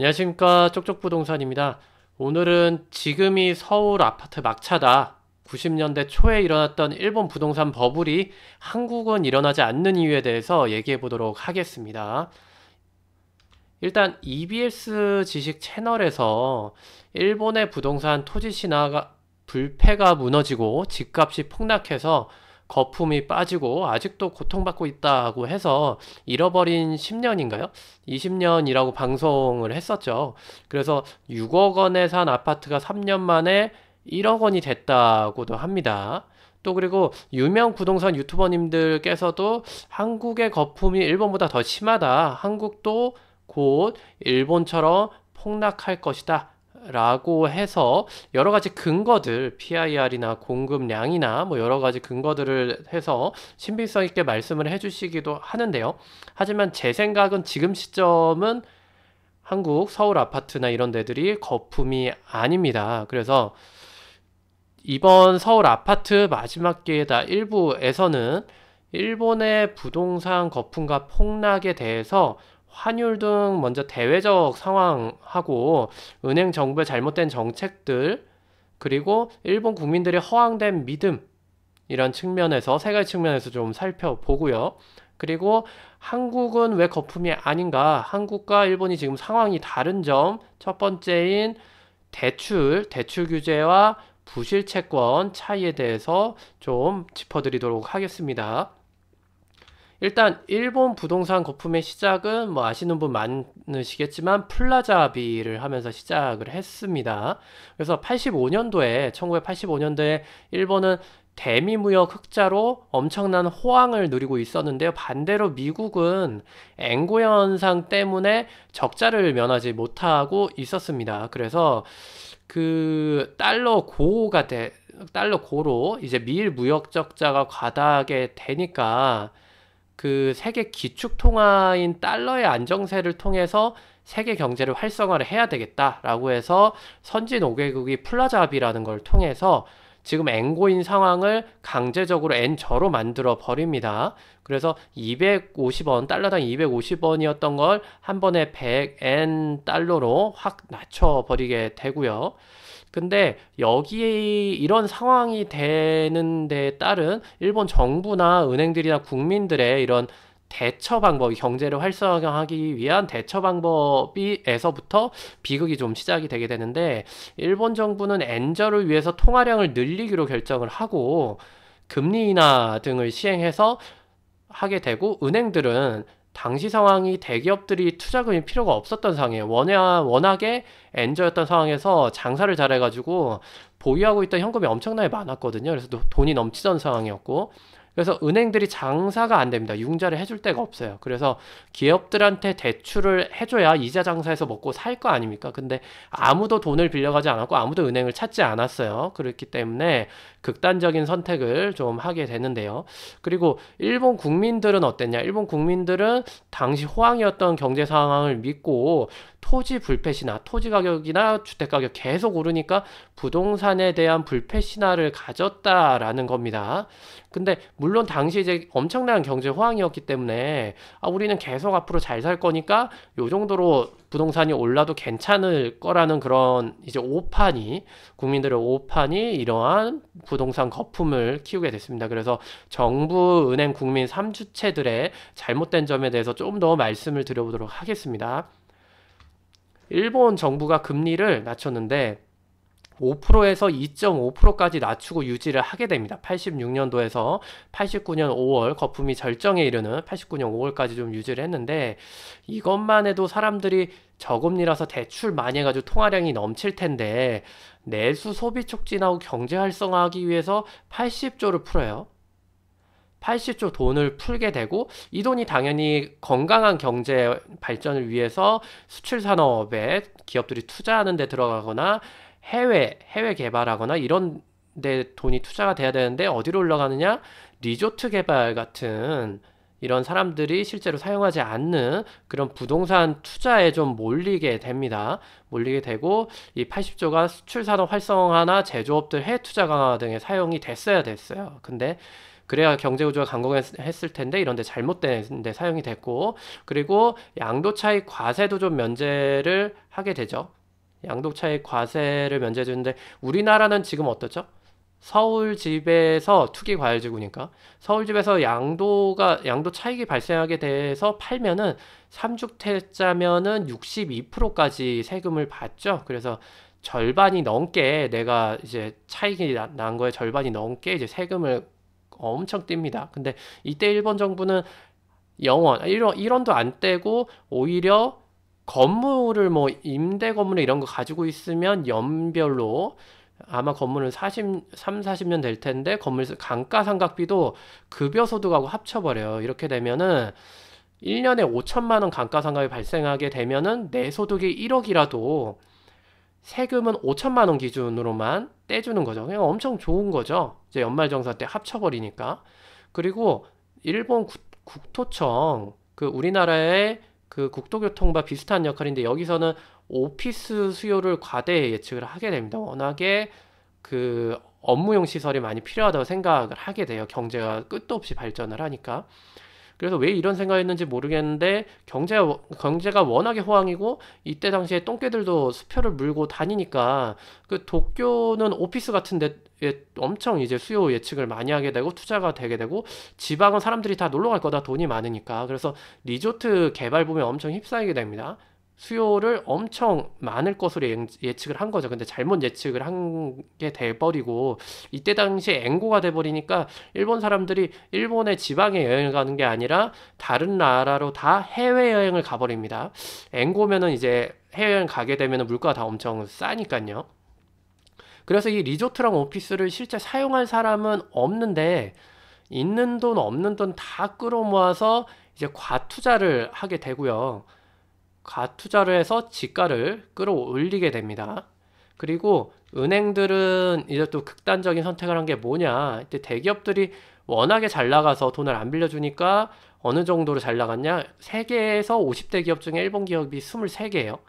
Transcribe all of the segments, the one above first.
안녕하십니까, 쪽쪽부동산입니다. 오늘은 지금이 서울 아파트 막차다. 90년대 초에 일어났던 일본 부동산 버블이 한국은 일어나지 않는 이유에 대해서 얘기해 보도록 하겠습니다. 일단 EBS 지식 채널에서 일본의 부동산 토지 신화가 불패가 무너지고 집값이 폭락해서 거품이 빠지고 아직도 고통받고 있다고 해서 잃어버린 10년인가요? 20년이라고 방송을 했었죠. 그래서 6억 원에 산 아파트가 3년 만에 1억 원이 됐다고도 합니다. 또 그리고 유명 부동산 유튜버님들께서도 한국의 거품이 일본보다 더 심하다. 한국도 곧 일본처럼 폭락할 것이다. 라고 해서 여러 가지 근거들, PIR이나 공급량이나 뭐 여러 가지 근거들을 해서 신빙성 있게 말씀을 해주시기도 하는데요. 하지만 제 생각은 지금 시점은 한국 서울 아파트나 이런 데들이 거품이 아닙니다. 그래서 이번 서울 아파트 마지막 기회다 1부에서는 일본의 부동산 거품과 폭락에 대해서 환율 등 먼저 대외적 상황하고 은행 정부의 잘못된 정책들 그리고 일본 국민들의 허황된 믿음 이런 측면에서 세 가지 측면에서 좀 살펴보고요. 그리고 한국은 왜 거품이 아닌가? 한국과 일본이 지금 상황이 다른 점 첫 번째인 대출 규제와 부실 채권 차이에 대해서 좀 짚어드리도록 하겠습니다. 일단 일본 부동산 거품의 시작은 뭐 아시는 분 많으시겠지만 플라자비를 하면서 시작을 했습니다. 그래서 1985년도에 일본은 대미무역 흑자로 엄청난 호황을 누리고 있었는데요. 반대로 미국은 엔고 현상 때문에 적자를 면하지 못하고 있었습니다. 그래서 그 달러 고로 이제 미일 무역 적자가 과다하게 되니까 그 세계 기축 통화인 달러의 안정세를 통해서 세계 경제를 활성화를 해야 되겠다라고 해서 선진 5개국이 플라자비라는 걸 통해서 지금 엔고인 상황을 강제적으로 엔저로 만들어 버립니다. 그래서 250원, 달러당 250원이었던 걸 한 번에 100엔 달러로 확 낮춰 버리게 되고요. 근데 여기 이런 상황이 되는 데 따른 일본 정부나 은행들이나 국민들의 이런 대처 방법, 경제를 활성화하기 위한 대처 방법에서부터 비극이 좀 시작이 되게 되는데 일본 정부는 엔저를 위해서 통화량을 늘리기로 결정을 하고 금리 인하 등을 시행해서 하게 되고 은행들은 당시 상황이 대기업들이 투자금이 필요가 없었던 상황이에요. 워낙에 엔저였던 상황에서 장사를 잘해가지고 보유하고 있던 현금이 엄청나게 많았거든요. 그래서 돈이 넘치던 상황이었고 그래서 은행들이 장사가 안 됩니다. 융자를 해줄 데가 없어요. 그래서 기업들한테 대출을 해줘야 이자 장사해서 먹고 살 거 아닙니까? 근데 아무도 돈을 빌려가지 않았고 아무도 은행을 찾지 않았어요. 그렇기 때문에 극단적인 선택을 좀 하게 되는데요. 그리고 일본 국민들은 어땠냐? 일본 국민들은 당시 호황이었던 경제 상황을 믿고 토지 불패 신화, 토지 가격이나 주택 가격 계속 오르니까 부동산에 대한 불패 신화를 가졌다라는 겁니다. 근데 물론 당시 이제 엄청난 경제 호황이었기 때문에 우리는 계속 앞으로 잘 살 거니까 요 정도로 부동산이 올라도 괜찮을 거라는 그런 이제 국민들의 오판이 이러한 부동산 거품을 키우게 됐습니다. 그래서 정부, 은행, 국민 3주체들의 잘못된 점에 대해서 좀 더 말씀을 드려보도록 하겠습니다. 일본 정부가 금리를 낮췄는데 5%에서 2.5%까지 낮추고 유지를 하게 됩니다. 86년도에서 89년 5월 거품이 절정에 이르는 89년 5월까지 좀 유지를 했는데 이것만 해도 사람들이 저금리라서 대출 많이 해가지고 통화량이 넘칠 텐데 내수 소비 촉진하고 경제 활성화하기 위해서 80조를 풀어요. 80조 돈을 풀게 되고 이 돈이 당연히 건강한 경제 발전을 위해서 수출 산업에 기업들이 투자하는 데 들어가거나 해외 개발하거나 이런 데 돈이 투자가 돼야 되는데 어디로 올라가느냐? 리조트 개발 같은 이런 사람들이 실제로 사용하지 않는 그런 부동산 투자에 좀 몰리게 됩니다. 몰리게 되고 이 80조가 수출 산업 활성화나 제조업들 해외 투자 강화 등에 사용이 됐어요. 근데 그래야 경제 구조가 강건했을 텐데 이런데 잘못된 데 사용이 됐고, 그리고 양도 차익 과세도 좀 면제를 하게 되죠. 양도 차익 과세를 면제해 주는데 우리나라는 지금 어떻죠? 서울집에서 투기과열지구니까 서울집에서 양도 차익이 발생하게 돼서 팔면은 3주택자면은 62%까지 세금을 받죠. 그래서 절반이 넘게 내가 이제 차익이 난 거에 절반이 넘게 이제 세금을 엄청 띱니다. 근데 이때 일본 정부는 0원, 1원도 안 떼고 오히려 건물을 뭐 임대 건물에 이런 거 가지고 있으면 연별로 아마 건물은 40년 될 텐데 건물 감가상각비도 급여소득하고 합쳐버려요. 이렇게 되면은 1년에 5천만 원 감가상각이 발생하게 되면은 내 소득이 1억이라도 세금은 5천만 원 기준으로만 떼주는 거죠. 그냥 엄청 좋은 거죠. 이제 연말정산 때 합쳐버리니까. 그리고 일본 국토청, 그 우리나라의 그 국토교통과 비슷한 역할인데 여기서는 오피스 수요를 과대 예측을 하게 됩니다. 워낙에 그 업무용 시설이 많이 필요하다고 생각을 하게 돼요. 경제가 끝도 없이 발전을 하니까. 그래서 왜 이런 생각했는지 모르겠는데 경제가 워낙에 호황이고 이때 당시에 똥개들도 수표를 물고 다니니까 그 도쿄는 오피스 같은 데 엄청 이제 수요 예측을 많이 하게 되고 투자가 되게 되고 지방은 사람들이 다 놀러 갈 거다 돈이 많으니까 그래서 리조트 개발 붐에 엄청 휩싸이게 됩니다. 수요를 엄청 많을 것으로 예측을 한 거죠. 근데 잘못 예측을 한 게 돼버리고 이때 당시에 앵고가 돼버리니까 일본 사람들이 일본의 지방에 여행을 가는 게 아니라 다른 나라로 다 해외여행을 가버립니다. 앵고면은 이제 해외여행 가게 되면 물가가 다 엄청 싸니까요. 그래서 이 리조트랑 오피스를 실제 사용할 사람은 없는데 있는 돈 없는 돈 다 끌어모아서 이제 과투자를 하게 되고요. 과투자를 해서 지가를 끌어올리게 됩니다. 그리고 은행들은 이제 또 극단적인 선택을 한 게 뭐냐. 이때 대기업들이 워낙에 잘 나가서 돈을 안 빌려주니까 어느 정도로 잘 나갔냐. 세계에서 50대 기업 중에 일본 기업이 23개예요.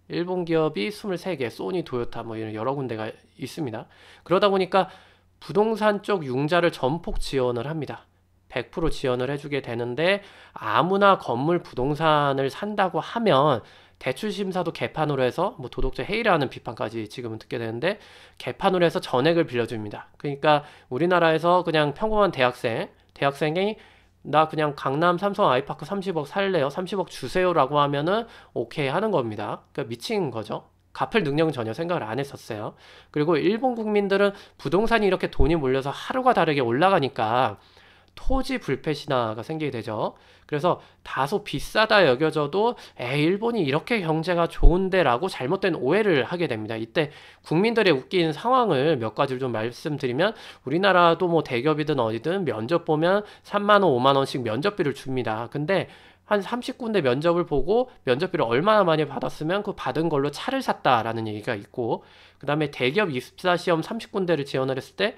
일본 기업이 23개, 소니, 도요타 뭐 이런 여러 군데가 있습니다. 그러다 보니까 부동산 쪽 융자를 전폭 지원을 합니다. 100% 지원을 해주게 되는데 아무나 건물 부동산을 산다고 하면 대출 심사도 개판으로 해서 뭐 도덕적 해이라는 비판까지 지금은 듣게 되는데 개판으로 해서 전액을 빌려줍니다. 그러니까 우리나라에서 그냥 평범한 대학생이 나 그냥 강남 삼성 아이파크 30억 살래요. 30억 주세요라고 하면은 오케이 하는 겁니다. 그러니까 미친 거죠. 갚을 능력은 전혀 생각을 안 했었어요. 그리고 일본 국민들은 부동산이 이렇게 돈이 몰려서 하루가 다르게 올라가니까 토지 불패 신화가 생기게 되죠. 그래서 다소 비싸다 여겨져도 일본이 이렇게 경제가 좋은데 라고 잘못된 오해를 하게 됩니다. 이때 국민들의 웃긴 상황을 몇 가지를 좀 말씀드리면 우리나라도 뭐 대기업이든 어디든 면접 보면 3만 원, 5만 원씩 면접비를 줍니다. 근데 한 30군데 면접을 보고 면접비를 얼마나 많이 받았으면 그 받은 걸로 차를 샀다라는 얘기가 있고 그 다음에 대기업 입사 시험 30군데를 지원을 했을 때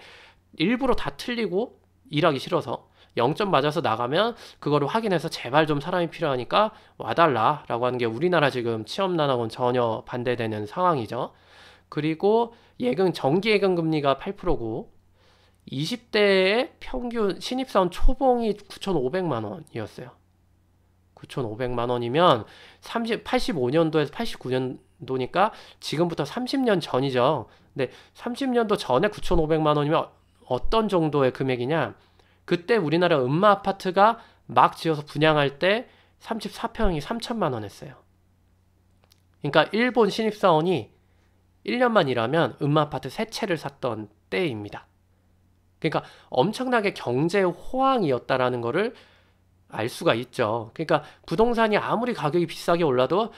일부러 다 틀리고 일하기 싫어서 0점 맞아서 나가면 그거를 확인해서 제발 좀 사람이 필요하니까 와달라 라고 하는 게 우리나라 지금 취업난하고는 전혀 반대되는 상황이죠. 그리고 정기 예금 금리가 8%고 20대의 평균 신입사원 초봉이 9,500만 원이었어요. 9,500만 원이면 85년도에서 89년도니까 지금부터 30년 전이죠. 근데 30년도 전에 9,500만 원이면 어떤 정도의 금액이냐? 그때 우리나라 음마 아파트가 막 지어서 분양할 때 34평이 3천만 원 했어요. 그러니까 일본 신입사원이 1년만 일하면 음마 아파트 3채를 샀던 때입니다. 그러니까 엄청나게 경제 호황이었다라는 거를 알 수가 있죠. 그러니까 부동산이 아무리 가격이 비싸게 올라도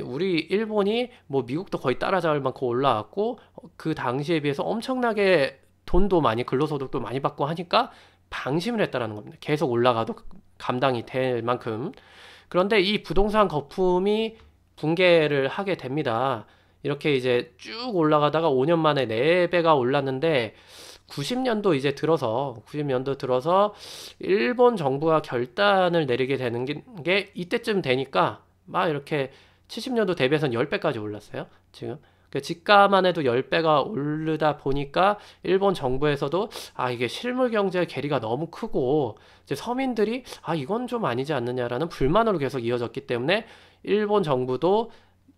우리 일본이 뭐 미국도 거의 따라잡을 만큼 올라왔고 그 당시에 비해서 엄청나게 돈도 많이 근로소득도 많이 받고 하니까 방심을 했다라는 겁니다. 계속 올라가도 감당이 될 만큼. 그런데 이 부동산 거품이 붕괴를 하게 됩니다. 이렇게 이제 쭉 올라가다가 5년 만에 4배가 올랐는데 90년도 들어서 일본 정부가 결단을 내리게 되는 게 이때쯤 되니까 막 이렇게 70년도 대비해서는 10배까지 올랐어요. 지금. 그 집가만 해도 10배가 오르다 보니까 일본 정부에서도 이게 실물 경제 괴리가 너무 크고 이제 서민들이 이건 좀 아니지 않느냐라는 불만으로 계속 이어졌기 때문에 일본 정부도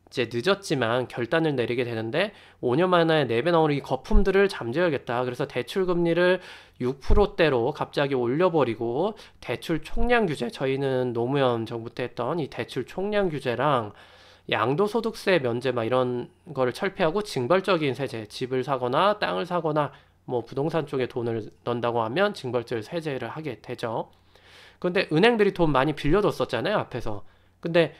이제 늦었지만 결단을 내리게 되는데 5년 만에 4배 나오는 이 거품들을 잠재워야겠다. 그래서 대출 금리를 6%대로 갑자기 올려버리고 대출 총량 규제, 저희는 노무현 정부 때 했던 이 대출 총량 규제랑 양도소득세 면제 막 이런 거를 철폐하고 징벌적인 세제, 집을 사거나 땅을 사거나 뭐 부동산 쪽에 돈을 넣는다고 하면 징벌적 세제를 하게 되죠. 근데 은행들이 돈 많이 빌려줬었잖아요, 앞에서. 근데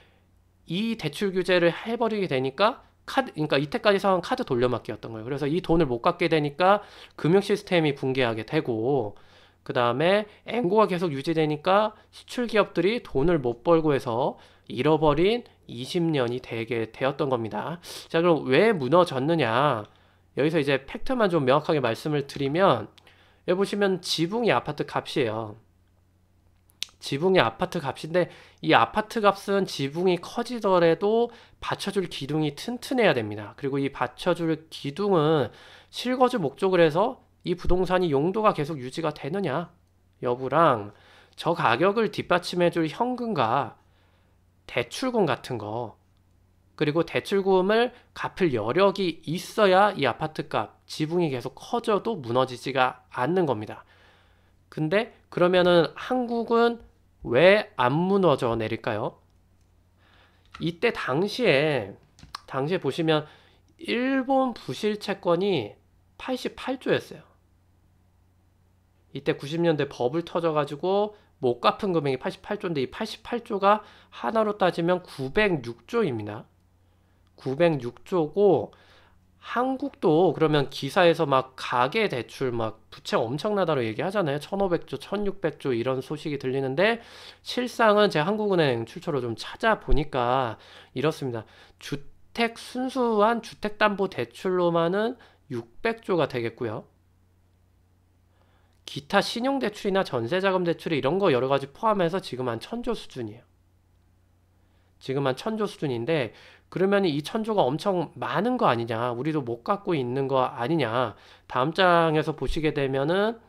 이 대출 규제를 해버리게 되니까 그러니까 이때까지 사온 카드 돌려막기였던 거예요. 그래서 이 돈을 못 갚게 되니까 금융 시스템이 붕괴하게 되고, 그 다음에 앵고가 계속 유지되니까 수출 기업들이 돈을 못 벌고 해서 잃어버린 20년이 되게 되었던 겁니다. 자, 그럼 왜 무너졌느냐? 여기서 이제 팩트만 좀 명확하게 말씀을 드리면, 여기 보시면 지붕이 아파트 값이에요. 지붕이 아파트 값인데 이 아파트 값은 지붕이 커지더라도 받쳐줄 기둥이 튼튼해야 됩니다. 그리고 이 받쳐줄 기둥은 실거주 목적을 해서 이 부동산이 용도가 계속 유지가 되느냐 여부랑 저 가격을 뒷받침해줄 현금과 대출금 같은 거, 그리고 대출금을 갚을 여력이 있어야 이 아파트 값, 지붕이 계속 커져도 무너지지가 않는 겁니다. 근데 그러면은 한국은 왜 안 무너져 내릴까요? 이때 당시에 보시면 일본 부실 채권이 88조였어요. 이때 90년대 버블 터져가지고 못 갚은 금액이 88조인데 이 88조가 하나로 따지면 906조입니다. 906조고 한국도 그러면 기사에서 막 가계 대출 막 부채 엄청나다로 얘기하잖아요. 1500조, 1600조 이런 소식이 들리는데 실상은 제가 한국은행 출처로 좀 찾아보니까 이렇습니다. 순수한 주택담보대출로만은 600조가 되겠고요. 기타 신용대출이나 전세자금 대출 이런 거 여러 가지 포함해서 지금 한 1000조 수준이에요. 지금 한 1000조 수준인데 그러면 이 1000조가 엄청 많은 거 아니냐, 우리도 못 갖고 있는 거 아니냐. 다음 장에서 보시게 되면은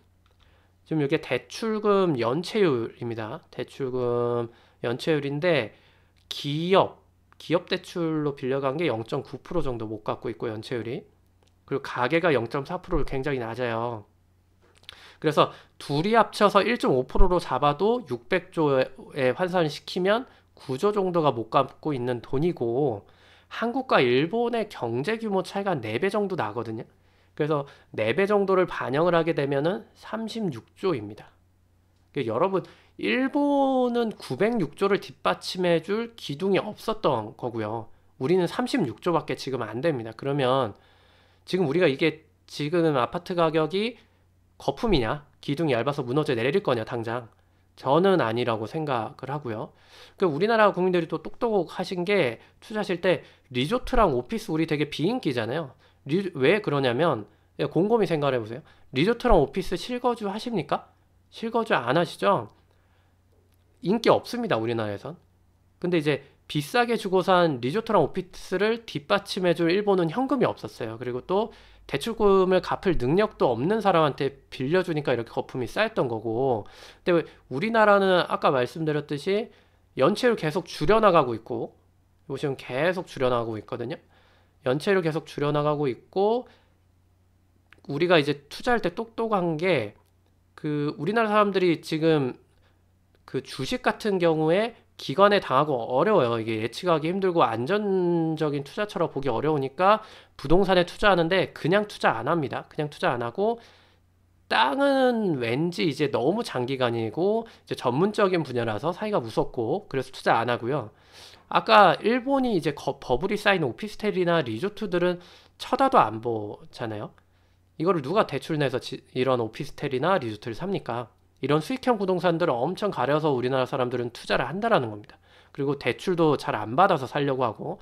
지금 이게 대출금 연체율입니다. 대출금 연체율인데 기업 대출로 빌려간 게 0.9% 정도 못 갖고 있고 연체율이, 그리고 가계가 0.4%로 굉장히 낮아요. 그래서 둘이 합쳐서 1.5%로 잡아도 600조에 환산시키면 9조 정도가 못 갚고 있는 돈이고 한국과 일본의 경제 규모 차이가 4배 정도 나거든요. 그래서 4배 정도를 반영을 하게 되면은 36조입니다. 그러니까 여러분, 일본은 906조를 뒷받침해 줄 기둥이 없었던 거고요. 우리는 36조밖에 지금 안 됩니다. 그러면 지금 우리가 이게 지금 아파트 가격이 거품이냐? 기둥이 얇아서 무너져 내릴 거냐, 당장? 저는 아니라고 생각을 하고요. 그 우리나라 국민들이 또 똑똑하신 게 투자하실 때 리조트랑 오피스 우리 되게 비인기잖아요. 왜 그러냐면 곰곰이 생각을 해보세요. 리조트랑 오피스 실거주 하십니까? 실거주 안 하시죠? 인기 없습니다, 우리나라에선. 근데 이제 비싸게 주고 산 리조트랑 오피스를 뒷받침해줄 일본은 현금이 없었어요. 그리고 또 대출금을 갚을 능력도 없는 사람한테 빌려주니까 이렇게 거품이 쌓였던 거고, 근데 우리나라는 아까 말씀드렸듯이 연체율 계속 줄여나가고 있고, 보시면 계속 줄여나가고 있거든요. 연체율 계속 줄여나가고 있고, 우리가 이제 투자할 때 똑똑한 게 그 우리나라 사람들이 지금 그 주식 같은 경우에 기관에 당하고 어려워요. 이게 예측하기 힘들고 안전적인 투자처럼 보기 어려우니까 부동산에 투자하는데 그냥 투자 안 합니다. 그냥 투자 안 하고 땅은 왠지 이제 너무 장기간이고 이제 전문적인 분야라서 사기가 무섭고 그래서 투자 안 하고요. 아까 일본이 이제 버블이 쌓인 오피스텔이나 리조트들은 쳐다도 안 보잖아요. 이거를 누가 대출 내서 이런 오피스텔이나 리조트를 삽니까? 이런 수익형 부동산들을 엄청 가려서 우리나라 사람들은 투자를 한다라는 겁니다. 그리고 대출도 잘 안 받아서 살려고 하고,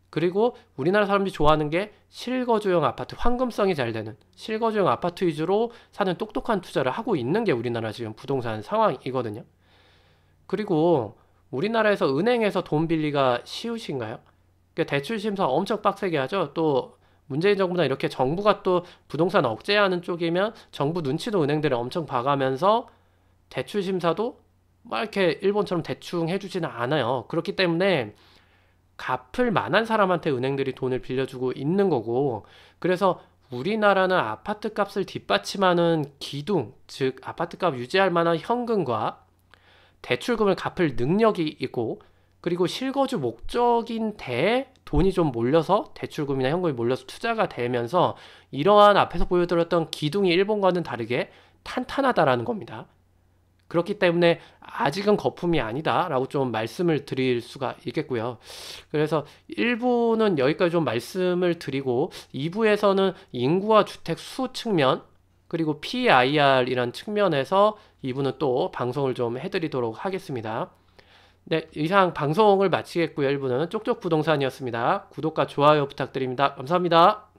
그리고 우리나라 사람들이 좋아하는 게 실거주형 아파트, 황금성이 잘 되는 실거주형 아파트 위주로 사는 똑똑한 투자를 하고 있는 게 우리나라 지금 부동산 상황이거든요. 그리고 우리나라에서 은행에서 돈 빌리가 쉬우신가요? 대출 심사 엄청 빡세게 하죠. 또 문재인 정부나 이렇게 정부가 또 부동산 억제하는 쪽이면 정부 눈치도 은행들이 엄청 봐가면서 대출 심사도 막 이렇게 일본처럼 대충 해주지는 않아요. 그렇기 때문에 갚을 만한 사람한테 은행들이 돈을 빌려주고 있는 거고, 그래서 우리나라는 아파트 값을 뒷받침하는 기둥, 즉 아파트 값 유지할 만한 현금과 대출금을 갚을 능력이 있고, 그리고 실거주 목적인데 돈이 좀 몰려서 대출금이나 현금이 몰려서 투자가 되면서 이러한 앞에서 보여드렸던 기둥이 일본과는 다르게 탄탄하다라는 겁니다. 그렇기 때문에 아직은 거품이 아니다라고 좀 말씀을 드릴 수가 있겠고요. 그래서 1부는 여기까지 좀 말씀을 드리고 2부에서는 인구와 주택 수 측면 그리고 PIR이란 측면에서 2부는 또 방송을 좀 해드리도록 하겠습니다. 네, 이상 방송을 마치겠고요. 1부는 쪽쪽 부동산이었습니다. 구독과 좋아요 부탁드립니다. 감사합니다.